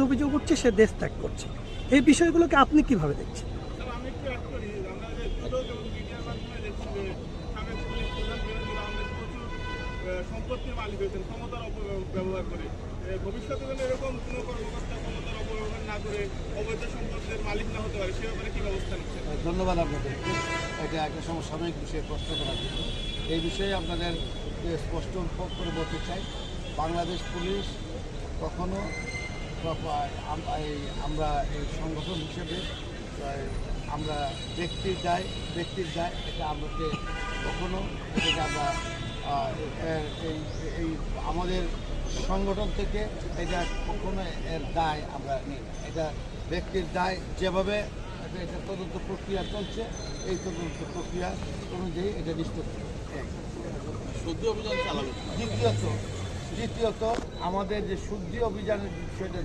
অভিযোগ উঠছে সে দেশ ত্যাগ করছে। এই বিষয়গুলোকে আপনি কিভাবে দেখছেন? আমি একটু অ্যাড করি, আমরা যে বিরোধ এবং মিডিয়ার মাধ্যমে দেখছি যে সাবেক পুলিশ প্রধান বেনজির আহমেদ প্রচুর সম্পত্তির মালিক হয়েছেন ক্ষমতার অপব্যবহার করে। ভবিষ্যতে যেন এরকম কোনো কর্মকর্তা ক্ষমতার অপব্যবহার না করে অবৈধ সম্পদের মালিক না হতে পারে, সে ব্যাপারে কী ব্যবস্থা নিচ্ছেন? ধন্যবাদ আপনাদেরকে এটা একটা সমসাময়িক বিষয়ে প্রশ্ন করার জন্য। এই বিষয়ে আপনাদের স্পষ্ট করে বলতে চাই, বাংলাদেশ পুলিশ কখনো আমরা এই সংগঠন হিসেবে আমরা ব্যক্তির দায় এটা আমাকে কখনো এটাকে আমরা এই আমাদের সংগঠন থেকে এটা কখনো এর দায় আমরা নিই না। এটা ব্যক্তির দায়, যেভাবে এটা তদন্ত প্রক্রিয়া চলছে এই তদন্ত প্রক্রিয়া অনুযায়ী এটা নিষ্পত্তি। শুদ্ধি অভিযান চালাবে। দ্বিতীয়ত আমাদের যে শুদ্ধি অভিযানের বিষয়টা